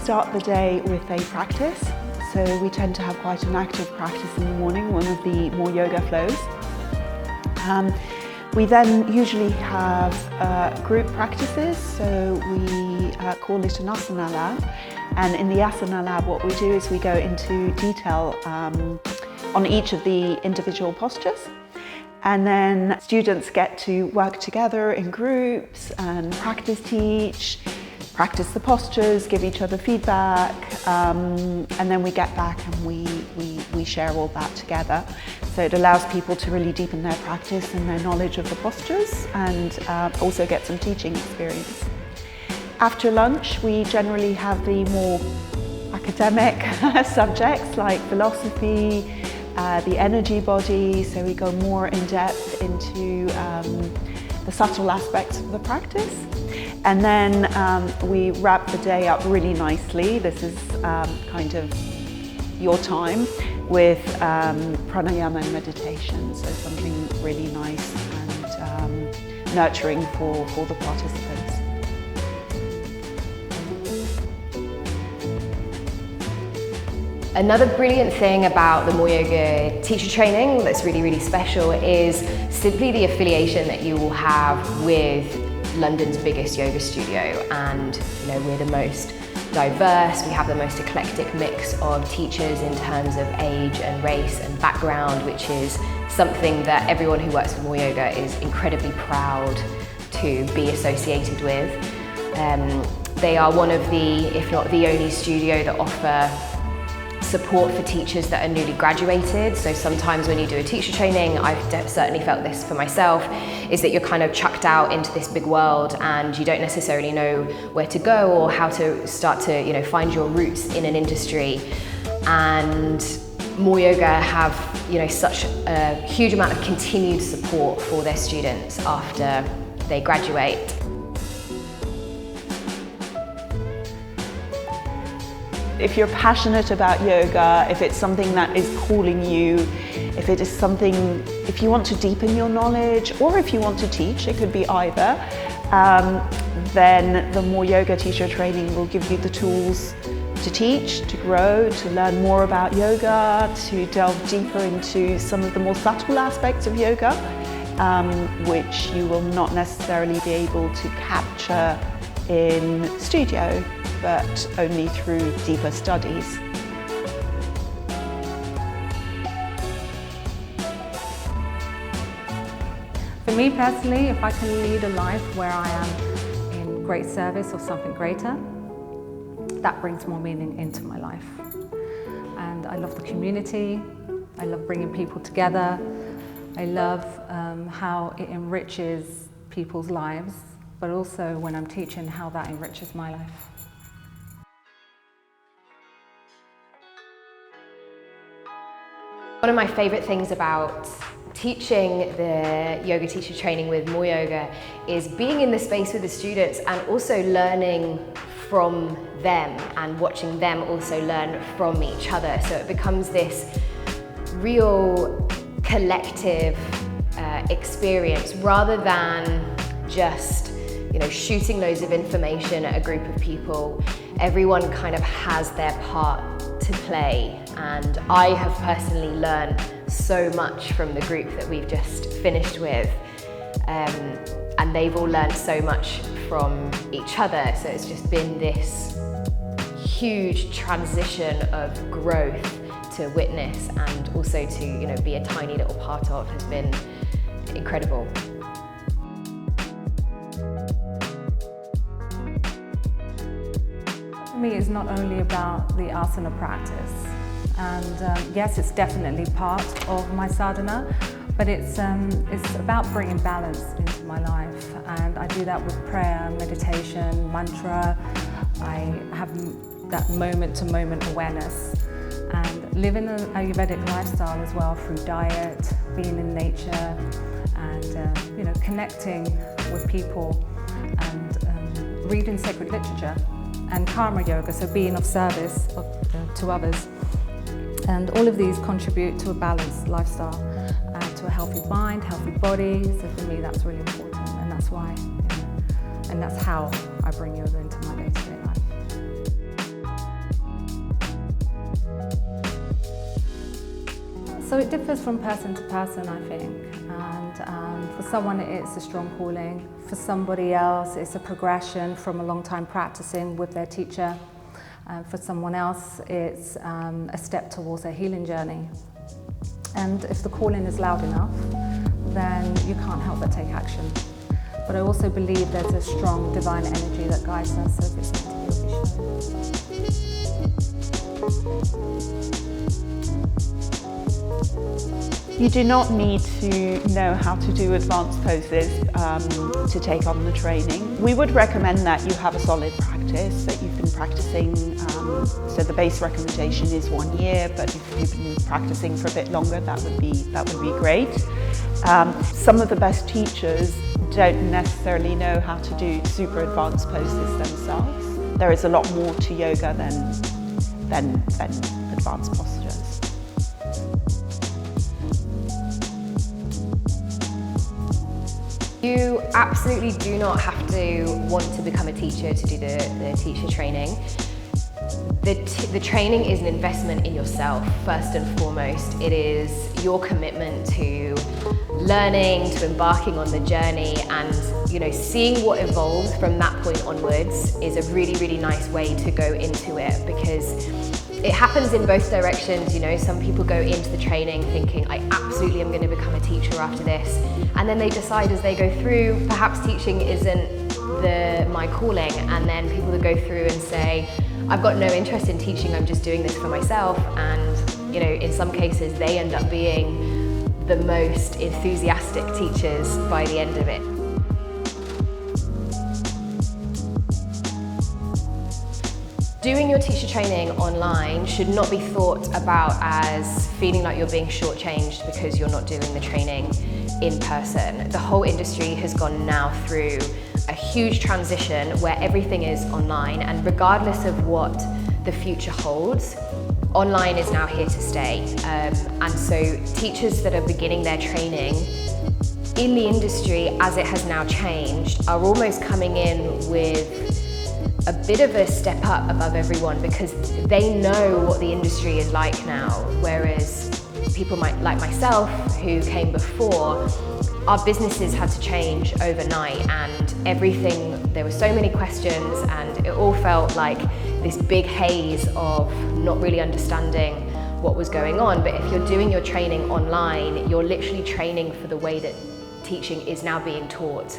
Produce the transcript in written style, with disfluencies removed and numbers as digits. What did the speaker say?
start the day with a practice. So we tend to have quite an active practice in the morning, one of the MoreYoga flows. We then usually have group practices, so we call it an asana lab. And in the asana lab, what we do is we go into detail on each of the individual postures. And then students get to work together in groups and practice teach, practice the postures, give each other feedback, and then we get back and we share all that together. So it allows people to really deepen their practice and their knowledge of the postures and also get some teaching experience. After lunch, we generally have the more academic subjects like philosophy, the energy body, so we go more in depth into the subtle aspects of the practice. And then we wrap the day up really nicely. This is kind of your time with pranayama and meditation, so something really nice and nurturing for the participants. Another brilliant thing about the MoreYoga teacher training that's really, really special is simply the affiliation that you will have with London's biggest yoga studio. And we're the most diverse, we have the most eclectic mix of teachers in terms of age and race and background, which is something that everyone who works with MoreYoga is incredibly proud to be associated with. They are one of the, if not the only studio that offer support for teachers that are newly graduated. So sometimes when you do a teacher training, I've certainly felt this for myself, is that you're kind of chucked out into this big world and you don't necessarily know where to go or how to start to find your roots in an industry. And MoreYoga have such a huge amount of continued support for their students after they graduate. If you're passionate about yoga, if it's something that is calling you, if you want to deepen your knowledge, or if you want to teach, it could be either, then the MoreYoga teacher training will give you the tools to teach, to grow, to learn more about yoga, to delve deeper into some of the more subtle aspects of yoga, which you will not necessarily be able to capture in studio, but only through deeper studies. For me personally, if I can lead a life where I am in great service of something greater, that brings more meaning into my life. And I love the community, I love bringing people together, I love how it enriches people's lives, but also when I'm teaching, how that enriches my life. One of my favourite things about teaching the yoga teacher training with MoreYoga is being in the space with the students and also learning from them and watching them also learn from each other. So it becomes this real collective experience rather than just shooting loads of information at a group of people. Everyone kind of has their part to play, and I have personally learned so much from the group that we've just finished with, and they've all learned so much from each other. So it's just been this huge transition of growth to witness and also to be a tiny little part of has been incredible. For me, it's not only about the asana practice, and yes, it's definitely part of my sadhana, but it's about bringing balance into my life, and I do that with prayer, meditation, mantra. I have that moment-to-moment awareness, and living an Ayurvedic lifestyle as well through diet, being in nature, and connecting with people, and reading sacred literature. And karma yoga, so being of service to others. And all of these contribute to a balanced lifestyle, to a healthy mind, healthy body. So for me, that's really important, and that's why, and that's how I bring yoga into my day-to-day life. So it differs from person to person, I think. And for someone it's a strong calling. For somebody else it's a progression from a long time practicing with their teacher. For someone else it's a step towards a healing journey. And if the calling is loud enough, then you can't help but take action. But I also believe there's a strong divine energy that guides us, so if it's meant to be, it'll be shown. You do not need to know how to do advanced poses to take on the training. We would recommend that you have a solid practice, that you've been practicing. So the base recommendation is 1 year, but if you've been practicing for a bit longer, that would be great. Some of the best teachers don't necessarily know how to do super advanced poses themselves. There is a lot more to yoga than advanced postures. You absolutely do not have to want to become a teacher to do the teacher training. The training is an investment in yourself, first and foremost. It is your commitment to learning, to embarking on the journey, and seeing what evolves from that point onwards is a really, really nice way to go into it, because it happens in both directions. Some people go into the training thinking, I absolutely am going to become a teacher after this, and then they decide as they go through, perhaps teaching isn't my calling, and then people that go through and say, I've got no interest in teaching, I'm just doing this for myself, and in some cases they end up being the most enthusiastic teachers by the end of it. Doing your teacher training online should not be thought about as feeling like you're being shortchanged because you're not doing the training in person. The whole industry has gone now through a huge transition where everything is online, and regardless of what the future holds, online is now here to stay. And so teachers that are beginning their training in the industry as it has now changed are almost coming in with a bit of a step up above everyone, because they know what the industry is like now, whereas people like myself who came before, our businesses had to change overnight, and there were so many questions, and it all felt like this big haze of not really understanding what was going on. But if you're doing your training online, you're literally training for the way that teaching is now being taught.